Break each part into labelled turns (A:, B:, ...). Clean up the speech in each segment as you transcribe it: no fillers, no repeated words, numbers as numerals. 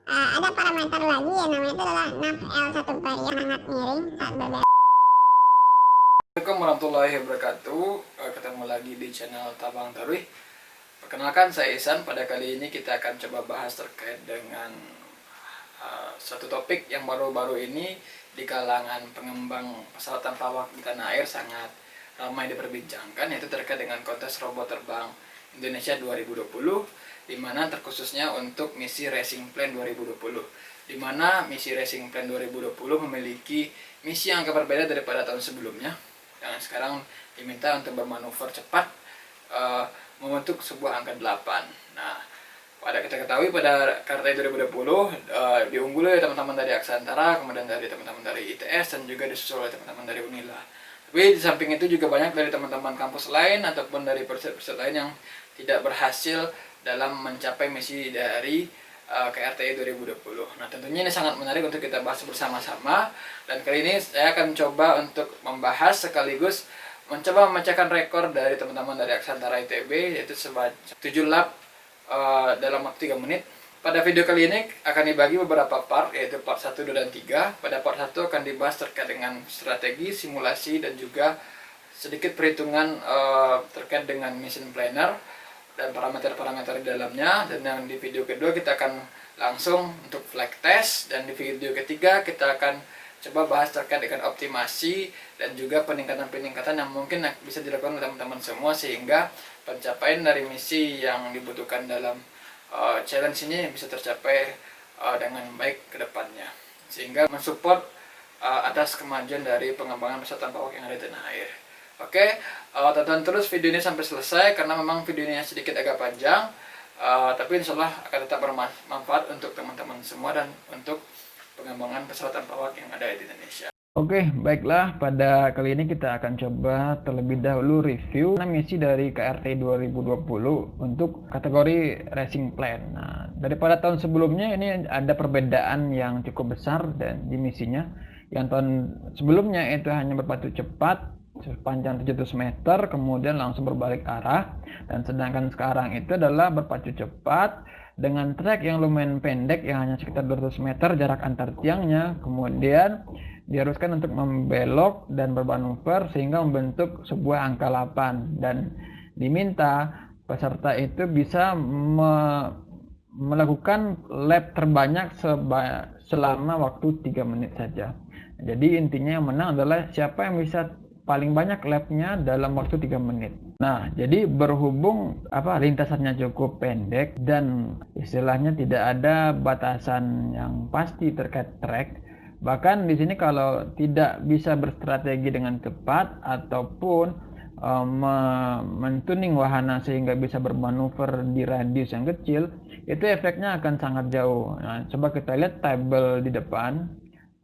A: Ada parameter lagi yang namanya itu adalah NAV L1 yang sangat miring saat berbelok.
B: Assalamualaikum warahmatullahi wabarakatuh. Ketemu lagi di channel Tabang Tarwih. Perkenalkan, saya Ihsan. Pada kali ini kita akan coba bahas terkait dengan satu topik yang baru-baru ini di kalangan pengembang pesawat tanpa awak di tanah air sangat ramai diperbincangkan, yaitu terkait dengan kontes robot terbang Indonesia 2020, di mana terkhususnya untuk misi Racing Plan 2020, di mana misi Racing Plan 2020 memiliki misi yang agak berbeda daripada tahun sebelumnya, yang sekarang diminta untuk bermanuver cepat membentuk sebuah angka 8. Nah, pada kita ketahui pada KRTI 2020 diunggul oleh teman-teman dari Aksantara, kemudian dari teman-teman dari ITS, dan juga disusul oleh teman-teman dari Unila. Tapi di samping itu juga banyak dari teman-teman kampus lain ataupun dari perusahaan lain yang tidak berhasil dalam mencapai misi dari KRTI 2020. Nah, tentunya ini sangat menarik untuk kita bahas bersama-sama, dan kali ini saya akan coba untuk membahas sekaligus mencoba memecahkan rekor dari teman-teman dari Aksantara ITB, yaitu sebanyak 7 lap dalam waktu 3 menit. Pada video kali ini akan dibagi beberapa part, yaitu part 1, 2, dan 3. Pada part 1 akan dibahas terkait dengan strategi, simulasi, dan juga sedikit perhitungan terkait dengan mission planner dan parameter-parameter di dalamnya. Dan yang di video kedua kita akan langsung untuk flight test, dan di video ketiga kita akan coba bahas terkait dengan optimasi dan juga peningkatan-peningkatan yang mungkin bisa dilakukan oleh teman-teman semua, sehingga pencapaian dari misi yang dibutuhkan dalam challenge ini bisa tercapai dengan baik ke depannya, sehingga mensupport atas kemajuan dari pengembangan pesawat tanpa awak yang ada di tanah air. Oke, tonton terus video ini sampai selesai karena memang video ini sedikit agak panjang, tapi insya Allah akan tetap bermanfaat untuk teman-teman semua dan untuk pengembangan pesawat tanpa awak yang ada di Indonesia. Oke, baiklah, pada kali ini kita akan coba terlebih dahulu review misi dari KRT 2020 untuk kategori Racing Plan. Nah, daripada tahun sebelumnya ini ada perbedaan yang cukup besar dan di misinya. Yang tahun sebelumnya itu hanya berpacu cepat sepanjang 700 meter, kemudian langsung berbalik arah. Dan sedangkan sekarang itu adalah berpacu cepat dengan trek yang lumayan pendek, yang hanya sekitar 200 meter jarak antar tiangnya, kemudian diharuskan untuk membelok dan bermanuver sehingga membentuk sebuah angka 8, dan diminta peserta itu bisa melakukan lap terbanyak selama waktu 3 menit saja. Jadi intinya yang menang adalah siapa yang bisa paling banyak lapnya dalam waktu 3 menit. Nah, jadi berhubung lintasannya cukup pendek dan istilahnya tidak ada batasan yang pasti terkait trek, bahkan di sini kalau tidak bisa berstrategi dengan cepat ataupun mentuning wahana sehingga bisa bermanuver di radius yang kecil, itu efeknya akan sangat jauh. Nah, coba kita lihat tabel di depan,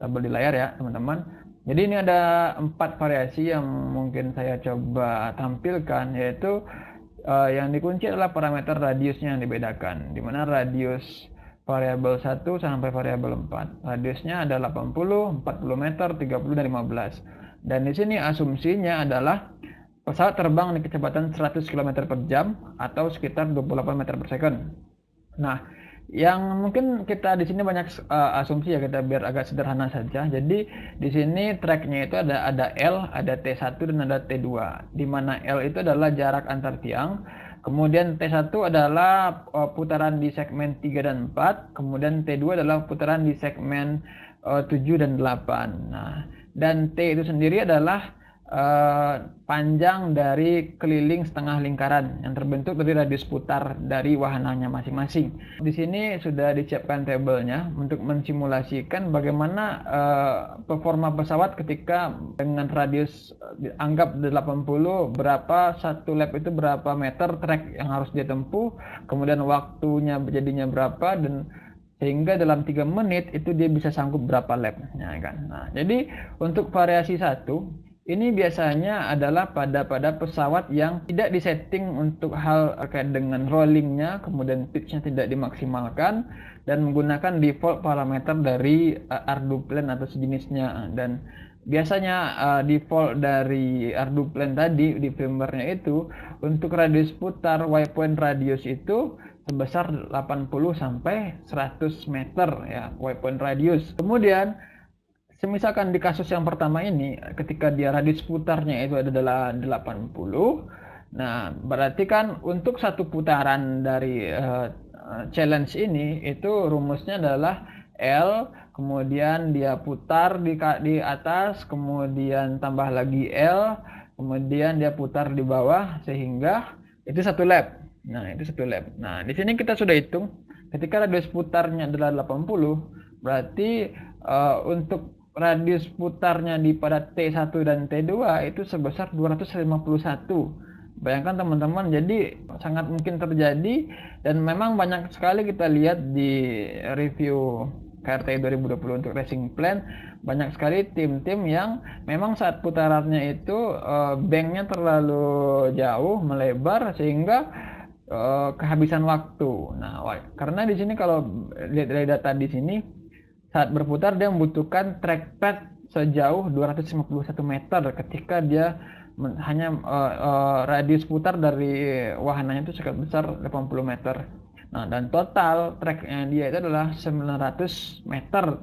B: tabel di layar ya teman-teman. Jadi ini ada 4 variasi yang mungkin saya coba tampilkan, yaitu yang dikunci adalah parameter radiusnya yang dibedakan, di mana radius variabel 1 sampai variabel 4. Radiusnya ada 80, 40 meter, 30, dan 15. Dan di sini asumsinya adalah pesawat terbang dengan kecepatan 100 km per jam atau sekitar 28 meter per second. Nah, yang mungkin kita di sini banyak asumsi ya, kita biar agak sederhana saja. Jadi di sini tracknya itu ada L, ada T1, dan ada T2. Di mana L itu adalah jarak antar tiang, kemudian T1 adalah putaran di segmen 3 dan 4, kemudian T2 adalah putaran di segmen 7 dan 8. Nah, dan T itu sendiri adalah panjang dari keliling setengah lingkaran yang terbentuk dari radius putar dari wahananya masing-masing. Di sini sudah disiapkan tabelnya untuk mensimulasikan bagaimana performa pesawat ketika dengan radius anggap 80, berapa satu lap itu berapa meter trek yang harus dia tempuh, kemudian waktunya jadinya berapa, dan sehingga dalam 3 menit itu dia bisa sanggup berapa lap, ya kan. Nah, jadi untuk variasi 1 ini biasanya adalah pada pesawat yang tidak disetting untuk hal terkait dengan rollingnya, kemudian pitchnya tidak dimaksimalkan, dan menggunakan default parameter dari Arduplan atau sejenisnya. Dan biasanya default dari Arduplan tadi di firmware-nya itu untuk radius putar waypoint radius itu sebesar 80 sampai 100 meter ya, waypoint radius. Kemudian semisalkan di kasus yang pertama ini, ketika dia radius putarnya itu adalah 80, nah berarti kan untuk satu putaran dari challenge ini itu rumusnya adalah L, kemudian dia putar di atas, kemudian tambah lagi L, kemudian dia putar di bawah, sehingga itu satu lap. Nah, itu satu lap. Nah, di sini kita sudah hitung ketika radius putarnya adalah 80, berarti untuk radius putarnya di pada T1 dan T2 itu sebesar 251. Bayangkan teman-teman, jadi sangat mungkin terjadi, dan memang banyak sekali kita lihat di review KRTI 2020 untuk racing plan, banyak sekali tim-tim yang memang saat putarannya itu banknya terlalu jauh melebar sehingga kehabisan waktu. Nah, karena di sini kalau lihat dari data di sini, saat berputar dia membutuhkan trackpad sejauh 251 meter ketika dia hanya radius putar dari wahananya itu sangat besar 80 meter. Nah, dan total tracknya dia itu adalah 900 meter.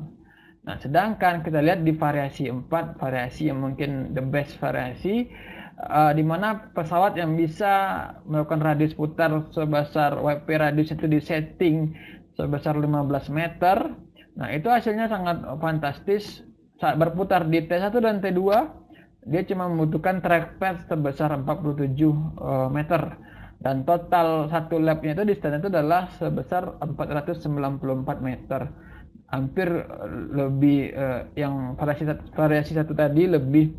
B: Nah, sedangkan kita lihat di variasi 4, variasi yang mungkin the best variasi, di mana pesawat yang bisa melakukan radius putar sebesar WP radius itu disetting sebesar 15 meter. Nah, itu hasilnya sangat fantastis. Saat berputar di T1 dan T2, dia cuma membutuhkan trackpad sebesar 47 meter. Dan total satu lapnya itu di stand itu adalah sebesar 494 meter. Hampir lebih, yang variasi satu tadi lebih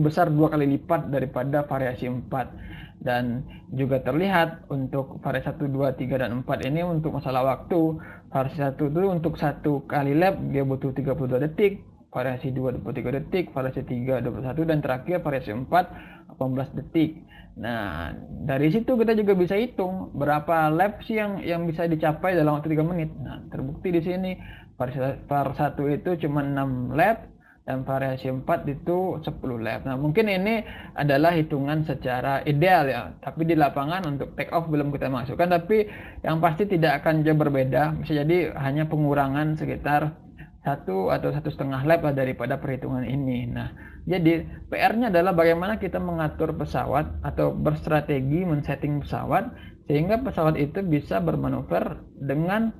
B: besar 2 kali lipat daripada variasi 4. Dan juga terlihat untuk variasi 1, 2, 3, dan 4 ini untuk masalah waktu. Variasi 1 itu untuk satu kali lap dia butuh 32 detik, variasi 2 23 detik, variasi 3 21, dan terakhir variasi 4 18 detik. Nah, dari situ kita juga bisa hitung berapa lap sih yang bisa dicapai dalam waktu 3 menit. Nah, terbukti di sini variasi 1 itu cuma 6 lap dan variasi 4 itu 10 lap. Nah, mungkin ini adalah hitungan secara ideal ya, tapi di lapangan untuk take off belum kita masukkan, tapi yang pasti tidak akan jauh berbeda. Bisa jadi hanya pengurangan sekitar 1 atau 1,5 lap daripada perhitungan ini. Nah, jadi PR-nya adalah bagaimana kita mengatur pesawat atau berstrategi men-setting pesawat sehingga pesawat itu bisa bermanuver dengan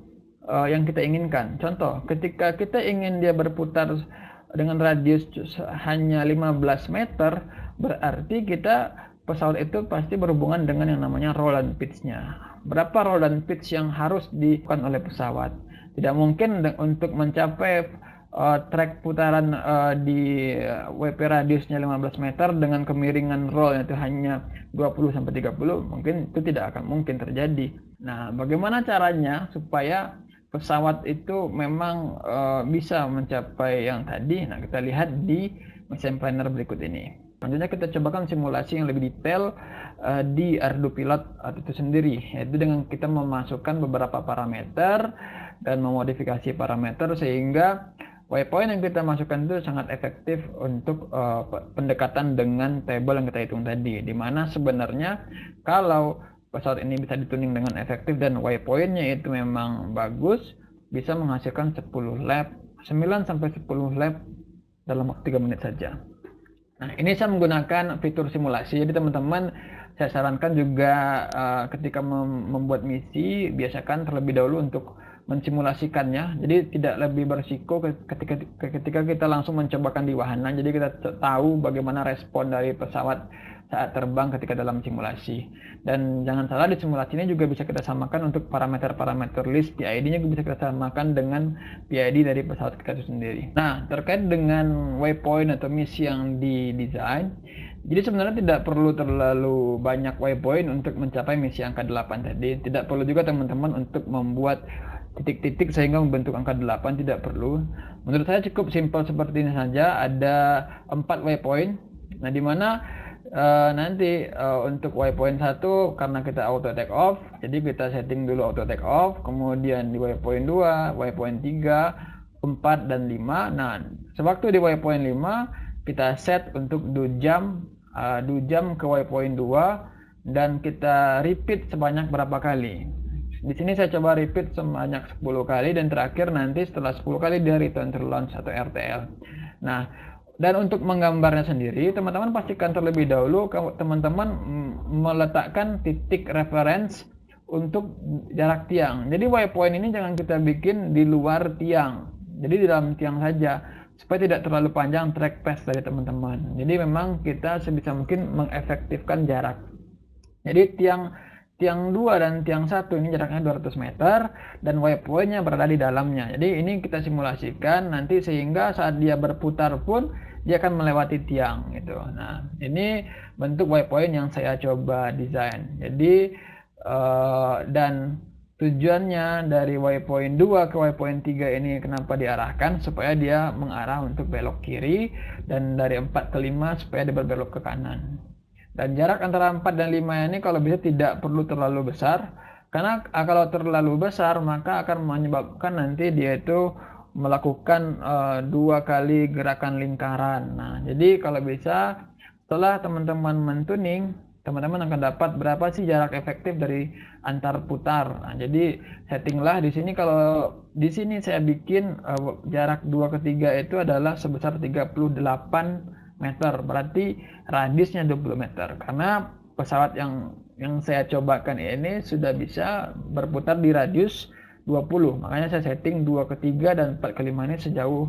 B: yang kita inginkan. Contoh, ketika kita ingin dia berputar dengan radius hanya 15 meter, berarti pesawat itu pasti berhubungan dengan yang namanya roll and pitch-nya. Berapa roll and pitch yang harus dilakukan oleh pesawat? Tidak mungkin untuk mencapai track putaran di WP radiusnya 15 meter dengan kemiringan roll itu hanya 20 sampai 30, mungkin itu tidak akan mungkin terjadi. Nah, bagaimana caranya supaya pesawat itu memang bisa mencapai yang tadi? Nah, kita lihat di mission planner berikut ini. Selanjutnya kita cobakan simulasi yang lebih detail di Ardu Pilot itu sendiri, yaitu dengan kita memasukkan beberapa parameter dan memodifikasi parameter sehingga waypoint yang kita masukkan itu sangat efektif untuk pendekatan dengan table yang kita hitung tadi, dimana sebenarnya kalau pesawat ini bisa dituning dengan efektif dan waypointnya itu memang bagus, bisa menghasilkan 10 lap, 9 sampai 10 lap dalam waktu 3 menit saja. Nah, ini saya menggunakan fitur simulasi. Jadi teman-teman, saya sarankan juga ketika membuat misi, biasakan terlebih dahulu untuk mensimulasikannya. Jadi tidak lebih berisiko ketika kita langsung mencobakan di wahana. Jadi kita tahu bagaimana respon dari pesawat saat terbang ketika dalam simulasi. Dan jangan salah, di simulasi ini juga bisa kita samakan untuk parameter-parameter list PID-nya juga bisa kita samakan dengan PID dari pesawat kita itu sendiri. Nah, terkait dengan waypoint atau misi yang didesain, jadi sebenarnya tidak perlu terlalu banyak waypoint untuk mencapai misi angka 8 tadi. Tidak perlu juga teman-teman untuk membuat titik-titik sehingga membentuk angka 8, tidak perlu. Menurut saya cukup simpel seperti ini saja. Ada 4 waypoint. Nah, di mana nanti untuk waypoint 1 karena kita auto take off, jadi kita setting dulu auto take off, kemudian di waypoint 2, waypoint 3, 4 dan 5. Nah, sewaktu di waypoint 5 kita set untuk 2 jam ke waypoint 2 dan kita repeat sebanyak berapa kali. Di sini saya coba repeat sebanyak 10 kali, dan terakhir nanti setelah 10 kali dia return to launch atau RTL. Nah, dan untuk menggambarnya sendiri, teman-teman pastikan terlebih dahulu teman-teman meletakkan titik reference untuk jarak tiang. Jadi waypoint ini jangan kita bikin di luar tiang, jadi di dalam tiang saja, supaya tidak terlalu panjang track path dari teman-teman. Jadi memang kita sebisa mungkin mengefektifkan jarak. Jadi tiang 2 dan tiang 1 ini jaraknya 200 meter dan waypointnya berada di dalamnya. Jadi ini kita simulasikan nanti sehingga saat dia berputar pun dia akan melewati tiang gitu. Nah, ini bentuk waypoint yang saya coba desain. Jadi dan tujuannya dari waypoint 2 ke waypoint 3 ini kenapa diarahkan, supaya dia mengarah untuk belok kiri, dan dari 4 ke 5 supaya dia berbelok ke kanan. Dan jarak antara 4 dan 5 ini kalau bisa tidak perlu terlalu besar, karena kalau terlalu besar maka akan menyebabkan nanti dia itu melakukan 2 kali gerakan lingkaran. Nah, jadi kalau bisa setelah teman-teman mentuning, teman-teman akan dapat berapa sih jarak efektif dari antar putar. Nah, jadi settinglah di sini, kalau di sini saya bikin jarak 2 ke 3 itu adalah sebesar 38 meter, berarti radiusnya 20 meter, karena pesawat yang saya cobakan ini sudah bisa berputar di radius 20, makanya saya setting 2 ke 3 dan 4 ke 5 ini sejauh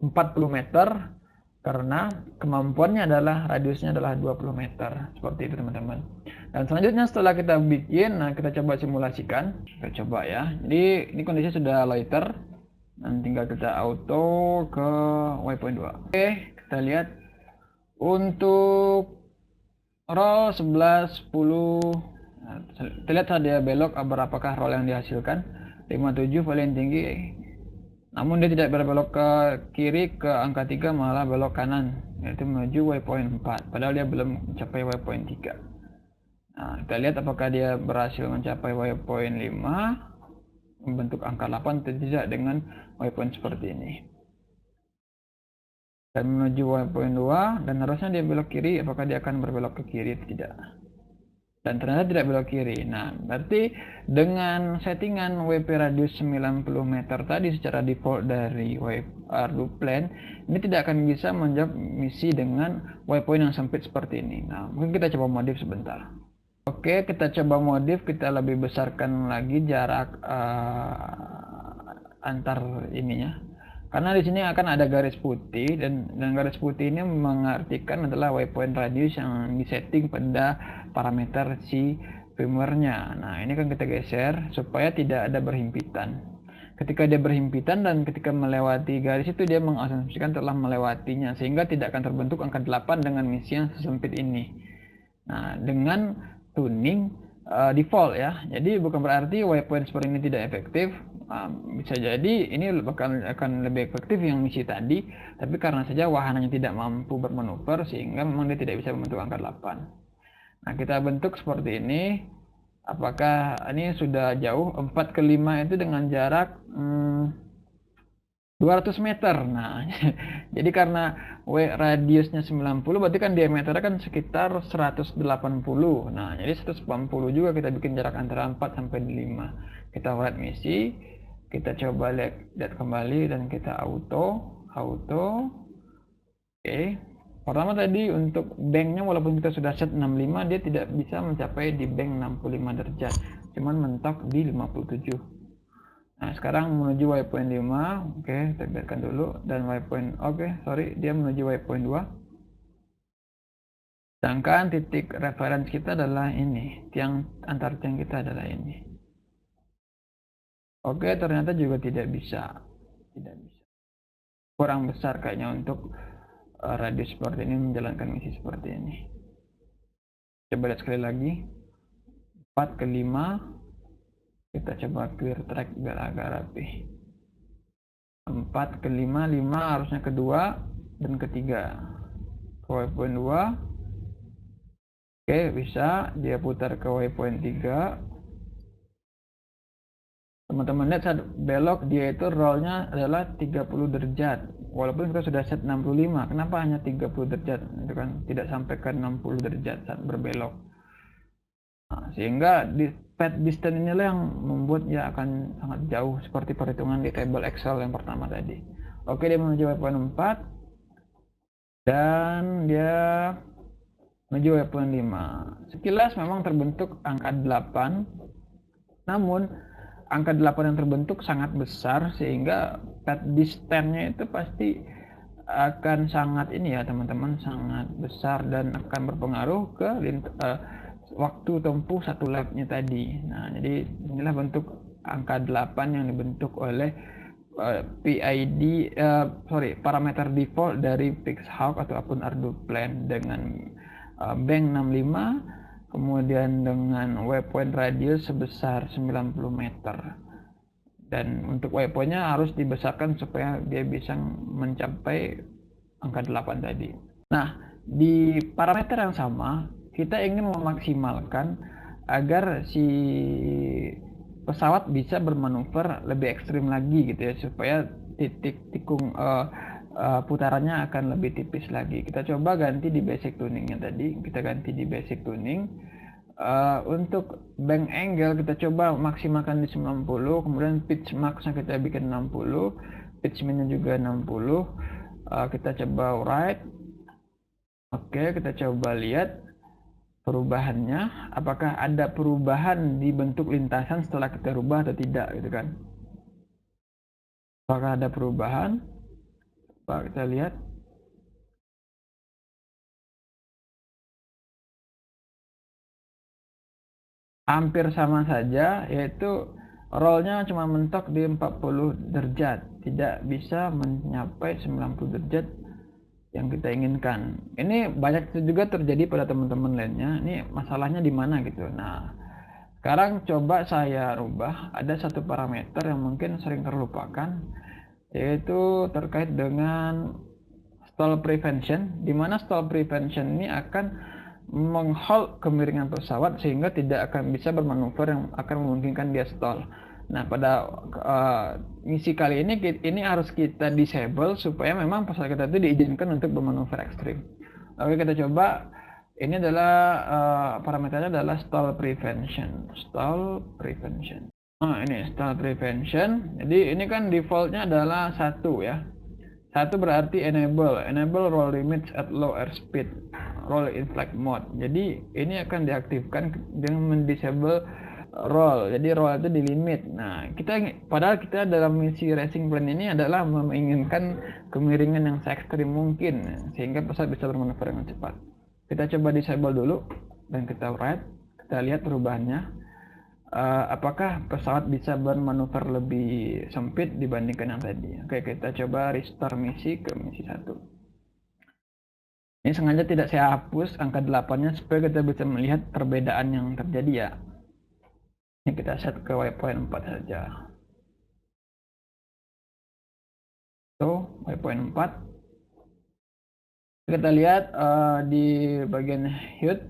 B: 40 meter, karena kemampuannya adalah radiusnya adalah 20 meter, seperti itu teman-teman. Dan selanjutnya setelah kita bikin, nah kita coba simulasikan, kita coba ya. Jadi ini kondisi sudah loiter, dan tinggal kita auto ke waypoint 2. Oke, kita lihat untuk roll 11, 10. Nah, kita lihat saat dia belok apakah roll yang dihasilkan. 57 paling tinggi, namun dia tidak berbelok ke kiri ke angka 3, malah belok kanan, yaitu menuju waypoint 4, padahal dia belum mencapai waypoint 3. Nah, kita lihat apakah dia berhasil mencapai waypoint 5 membentuk angka 8 atau tidak dengan waypoint seperti ini, dan menuju waypoint 2, dan harusnya dia belok kiri, apakah dia akan berbelok ke kiri atau tidak, dan ternyata tidak belok kiri. Nah, berarti dengan settingan WP radius 90 meter tadi secara default dari Plane, ini tidak akan bisa menjawab misi dengan waypoint yang sempit seperti ini. Nah, mungkin kita coba modif sebentar. Oke, kita coba modif, kita lebih besarkan lagi jarak antar ininya. Karena di sini akan ada garis putih, dan garis putih ini mengartikan adalah waypoint radius yang disetting pada parameter si firmware-nya. Nah, ini kan kita geser supaya tidak ada berhimpitan. Ketika dia berhimpitan dan ketika melewati garis itu, dia mengasumsikan telah melewatinya, sehingga tidak akan terbentuk angka 8 dengan misi yang sesempit ini. Nah, dengan tuning default ya, jadi bukan berarti waypoint seperti ini tidak efektif. Bisa jadi ini akan lebih efektif yang misi tadi, tapi karena saja wahananya tidak mampu bermanuver, sehingga memang dia tidak bisa membentuk angka 8. Nah, kita bentuk seperti ini. Apakah ini sudah jauh? 4 ke 5 itu dengan jarak 200 meter. Nah, jadi karena radiusnya 90, berarti kan diameternya kan sekitar 180. Nah, jadi 180 juga kita bikin jarak antara 4 sampai 5. Kita write misi, kita coba lihat kembali, dan kita auto. Oke. Pertama tadi untuk banknya, walaupun kita sudah set 65, dia tidak bisa mencapai di bank 65 derajat, cuman mentok di 57. Nah, sekarang menuju waypoint 5. Oke, kita biarkan dulu. Dan waypoint, dia menuju waypoint 2. Sedangkan titik reference kita adalah ini, antar tiang kita adalah ini. Oke, ternyata juga tidak bisa. Kurang besar kayaknya untuk radius seperti ini menjalankan misi seperti ini. Coba lihat sekali lagi. 4 ke 5. Kita coba clear track biar agak rapi. 4 ke 5, 5 harusnya ke 2 dan ke 3. Ke waypoint 2. Oke, bisa dia putar ke waypoint 3. Teman-teman lihat saat belok, dia itu rollnya adalah 30 derajat. Walaupun kita sudah set 65, kenapa hanya 30 derajat? Itu kan tidak sampai ke 60 derajat saat berbelok. Nah, sehingga pad distance inilah yang membuat dia akan sangat jauh seperti perhitungan di table Excel yang pertama tadi. Oke, dia menuju waypoint 4 dan dia menuju waypoint 5. Sekilas memang terbentuk angka 8, namun angka 8 yang terbentuk sangat besar sehingga pad distance-nya itu pasti akan sangat ini ya teman-teman, sangat besar dan akan berpengaruh ke waktu tempuh satu labnya tadi. Nah, jadi inilah bentuk angka 8 yang dibentuk oleh parameter default dari Pixhawk ataupun ArduPlan dengan bank 65, kemudian dengan waypoint radius sebesar 90 meter. Dan untuk waypointnya harus dibesarkan supaya dia bisa mencapai angka 8 tadi. Nah, di parameter yang sama, kita ingin memaksimalkan agar si pesawat bisa bermanuver lebih ekstrim lagi gitu ya, supaya titik tikung putarannya akan lebih tipis lagi. Kita coba ganti di basic tuningnya tadi, kita ganti di basic tuning. Untuk bank angle kita coba maksimalkan di 90, kemudian pitch max-nya kita bikin 60, pitch min-nya juga 60. Kita coba right. Oke, kita coba lihat perubahannya, apakah ada perubahan di bentuk lintasan setelah kita rubah atau tidak gitu kan. Apakah ada perubahan? Coba kita lihat. Hampir sama saja, yaitu rollnya cuma mentok di 40 derajat, tidak bisa mencapai 90 derajat yang kita inginkan. Ini banyak juga terjadi pada teman-teman lainnya. Ini masalahnya di mana gitu. Nah, sekarang coba saya rubah. Ada satu parameter yang mungkin sering terlupakan, yaitu terkait dengan stall prevention, di mana stall prevention ini akan menghold kemiringan pesawat sehingga tidak akan bisa bermanuver yang akan memungkinkan dia stall. Nah, pada misi kali ini harus kita disable supaya memang pesawat kita itu diizinkan untuk bermanuver ekstrim. Oke, kita coba. Ini adalah parameternya adalah stall prevention. Stall prevention. Nah, ini stall prevention. Jadi ini kan defaultnya adalah 1 ya. 1 berarti enable roll limits at low airspeed, roll in flight mode. Jadi ini akan diaktifkan dengan mendisable roll. Jadi roll itu di limit. Nah, padahal kita dalam misi racing plan ini adalah menginginkan kemiringan yang se-ekstrim mungkin sehingga pesawat bisa bermanuver dengan cepat. Kita coba disable dulu dan kita right. Kita lihat perubahannya. Apakah pesawat bisa bermanuver lebih sempit dibandingkan yang tadi. Oke, kita coba restart misi ke misi 1. Ini sengaja tidak saya hapus angka 8-nya supaya kita bisa melihat perbedaan yang terjadi ya. Ini kita set ke waypoint 4 saja. So, waypoint 4. Kita lihat di bagian HUD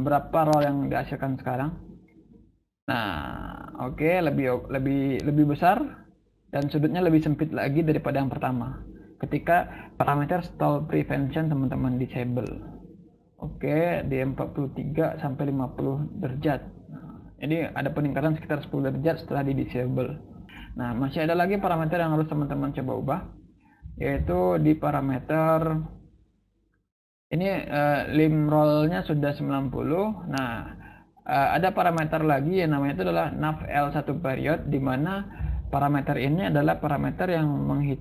B: berapa roll yang dihasilkan sekarang. Nah, oke, lebih besar dan sudutnya lebih sempit lagi daripada yang pertama. Ketika parameter stall prevention teman-teman disable. Oke, di 43 sampai 50 derajat. Jadi ada peningkatan sekitar 10 derajat setelah di disable. Nah, masih ada lagi parameter yang harus teman-teman coba ubah, yaitu di parameter ini lim roll-nya sudah 90. Nah, ada parameter lagi yang namanya itu adalah nav L1 period, di mana parameter ini adalah parameter yang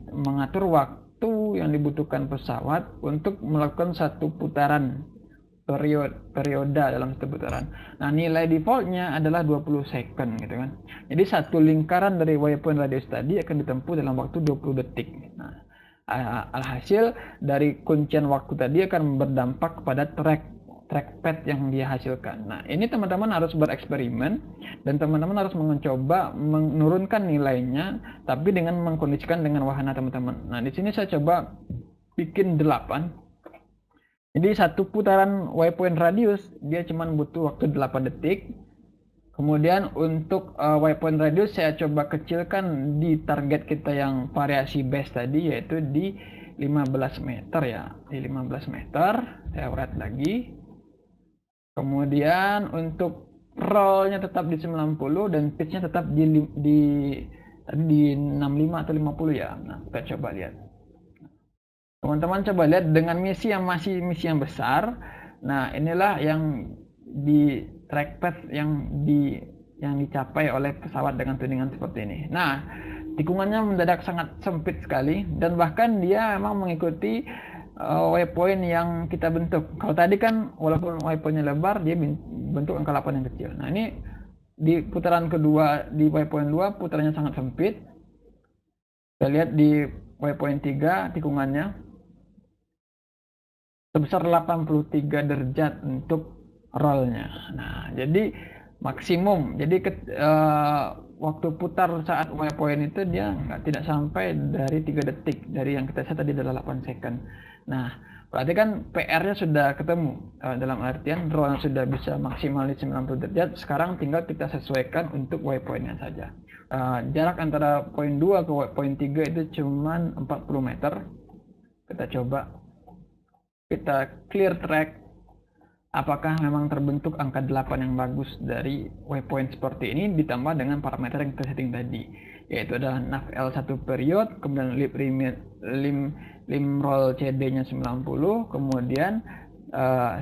B: mengatur waktu yang dibutuhkan pesawat untuk melakukan satu putaran periode dalam satu putaran. Nah, nilai defaultnya adalah 20 second gitu kan. Jadi satu lingkaran dari waypoint radius tadi akan ditempuh dalam waktu 20 detik. Nah, alhasil dari kuncian waktu tadi akan berdampak pada trackpad yang dia hasilkan. Nah, ini teman-teman harus bereksperimen dan teman-teman harus mencoba menurunkan nilainya, tapi dengan mengkondisikan dengan wahana teman-teman. Nah, di sini saya coba bikin 8. Jadi satu putaran waypoint radius dia cuma butuh waktu 8 detik. Kemudian untuk waypoint radius saya coba kecilkan di target kita yang variasi base tadi, yaitu di 15 meter ya. Di 15 meter saya write lagi. Kemudian untuk
C: rollnya tetap di 90 dan pitchnya tetap di 65 atau 50 ya. Nah, kita coba lihat. Teman-teman coba lihat dengan misi yang masih misi yang besar. Nah, inilah yang di trackpad yang dicapai oleh pesawat dengan tuningan seperti ini. Nah, tikungannya mendadak sangat sempit sekali dan bahkan dia memang mengikuti waypoint yang kita bentuk. Kalau tadi kan walaupun waypointnya lebar, dia bentuk angka 8 yang kecil. Nah, ini di putaran kedua di waypoint 2 putarannya sangat sempit. Kita lihat di waypoint 3 tikungannya sebesar 83 derajat untuk rollnya. Nah, jadi maksimum. Jadi waktu putar saat waypoint itu dia tidak sampai dari 3 detik. Dari yang kita set tadi adalah 8 second. Nah, berarti kan PR-nya sudah ketemu. Dalam artian roll sudah bisa maksimal di 90 derajat. Sekarang tinggal kita sesuaikan untuk waypoint-nya saja. Jarak antara point 2 ke point 3 itu cuma 40 meter. Kita coba. Kita clear track. Apakah memang terbentuk angka 8 yang bagus dari waypoint seperti ini ditambah dengan parameter yang kita setting tadi, yaitu adalah nav L1 period, kemudian lim roll CD-nya 90, kemudian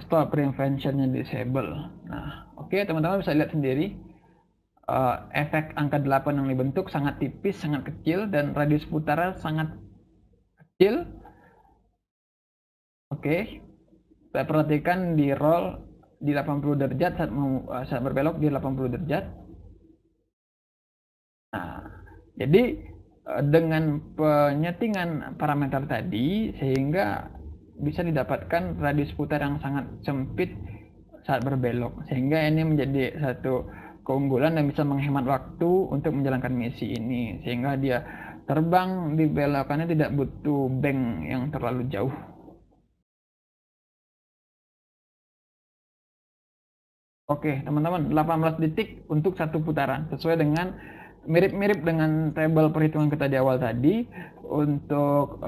C: stall prevention-nya disable. Nah, oke, teman-teman bisa lihat sendiri efek angka 8 yang dibentuk sangat tipis, sangat kecil, dan radius putaran sangat kecil. Oke, saya perhatikan di roll di 80 derajat saat berbelok di 80 derajat. Nah, jadi dengan penyetingan parameter tadi sehingga bisa didapatkan radius putar yang sangat sempit saat berbelok, sehingga ini menjadi satu keunggulan dan bisa menghemat waktu untuk menjalankan misi ini, sehingga dia terbang di belokannya tidak butuh bank yang terlalu jauh. Oke, teman-teman, 18 detik untuk satu putaran, sesuai dengan mirip-mirip dengan tabel perhitungan kita di awal tadi. Untuk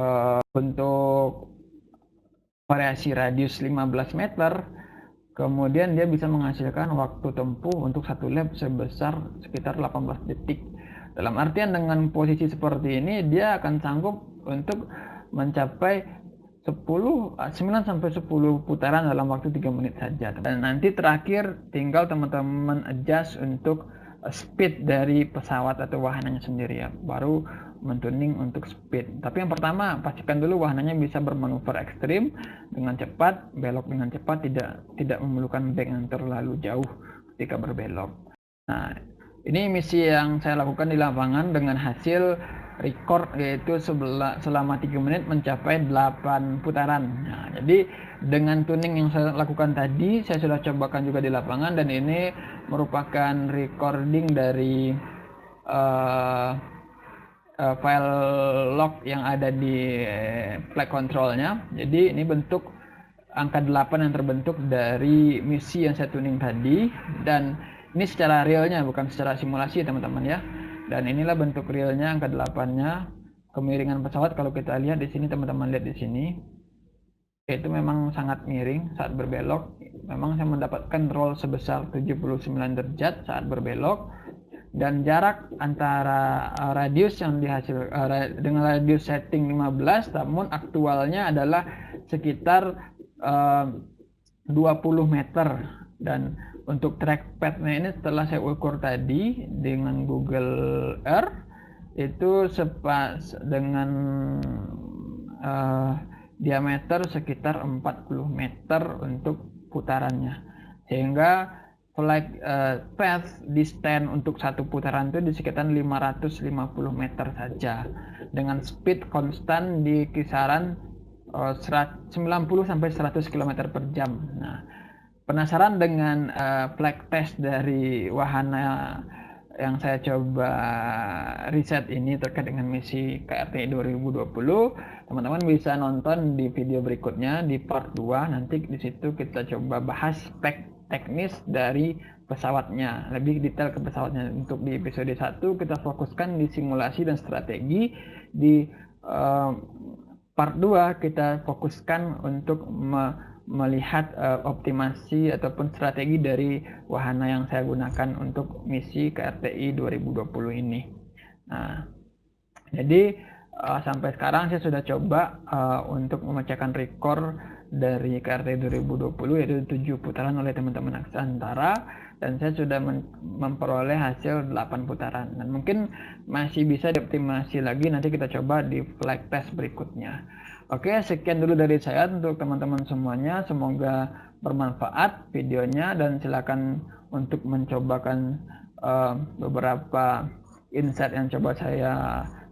C: variasi radius 15 meter, kemudian dia bisa menghasilkan waktu tempuh untuk satu lap sebesar sekitar 18 detik. Dalam artian dengan posisi seperti ini, dia akan sanggup untuk mencapai 9 sampai 10 putaran dalam waktu 3 menit saja. Dan nanti terakhir tinggal teman-teman adjust untuk speed dari pesawat atau wahananya sendiri ya. Baru mentuning untuk speed. Tapi yang pertama, pastikan dulu wahananya bisa bermanuver ekstrim dengan cepat, belok dengan cepat, tidak memerlukan bank yang terlalu jauh ketika berbelok. Nah, ini misi yang saya lakukan di lapangan dengan hasil record yaitu selama 3 menit mencapai 8 putaran. Nah, jadi dengan tuning yang saya lakukan tadi, saya sudah cobakan juga di lapangan, dan ini merupakan recording dari file log yang ada di flight controlnya. Jadi ini bentuk angka 8 yang terbentuk dari misi yang saya tuning tadi, dan ini secara realnya bukan secara simulasi teman-teman ya. Dan inilah bentuk realnya angka 8-nya. Kemiringan pesawat kalau kita lihat di sini, teman-teman lihat di sini, itu memang sangat miring saat berbelok. Memang saya mendapatkan roll sebesar 79 derajat saat berbelok, dan jarak antara radius yang dihasilkan dengan radius setting 15, namun aktualnya adalah sekitar 20 meter. Dan untuk trackpadnya ini setelah saya ukur tadi dengan Google Earth, itu dengan diameter sekitar 40 meter untuk putarannya, sehingga flight path distance untuk satu putaran itu di sekitar 550 meter saja, dengan speed konstan di kisaran 90 sampai 100 km per jam. Nah, penasaran dengan flight test dari wahana yang saya coba riset ini terkait dengan misi KRTI 2020, teman-teman bisa nonton di video berikutnya di part 2. Nanti di situ kita coba bahas spek teknis dari pesawatnya, lebih detail ke pesawatnya. Untuk di episode 1 kita fokuskan di simulasi dan strategi. Di part 2 kita fokuskan untuk melihat optimasi ataupun strategi dari wahana yang saya gunakan untuk misi KRTI 2020 ini. Nah, jadi sampai sekarang saya sudah coba untuk memecahkan rekor dari KRTI 2020 yaitu 7 putaran oleh teman-teman Aksantara, dan saya sudah memperoleh hasil 8 putaran, dan mungkin masih bisa dioptimasi lagi, nanti kita coba di flight test berikutnya. Oke, sekian dulu dari saya untuk teman-teman semuanya, semoga bermanfaat videonya, dan silakan untuk mencobakan beberapa insight yang coba saya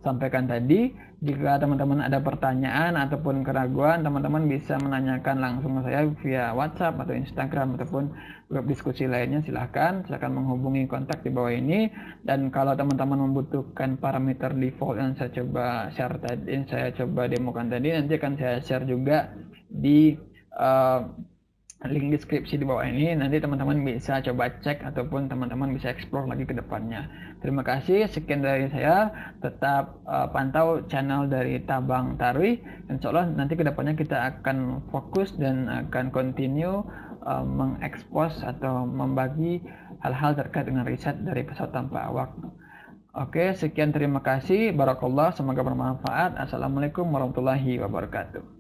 C: sampaikan tadi. Jika teman-teman ada pertanyaan ataupun keraguan, teman-teman bisa menanyakan langsung ke saya via WhatsApp atau Instagram ataupun grup diskusi lainnya. Silakan menghubungi kontak di bawah ini. Dan kalau teman-teman membutuhkan parameter default yang saya coba share tadi, saya coba demokan tadi, nanti akan saya share juga di link deskripsi di bawah ini. Nanti teman-teman bisa coba cek ataupun teman-teman bisa explore lagi ke depannya. Terima kasih, sekian dari saya. Tetap pantau channel dari Tabang Tarwih. Insya Allah nanti ke depannya kita akan fokus dan akan continue mengekspos atau membagi hal-hal terkait dengan riset dari pesawat tanpa awak. Oke, sekian, terima kasih. Barakallah, semoga bermanfaat. Assalamualaikum warahmatullahi wabarakatuh.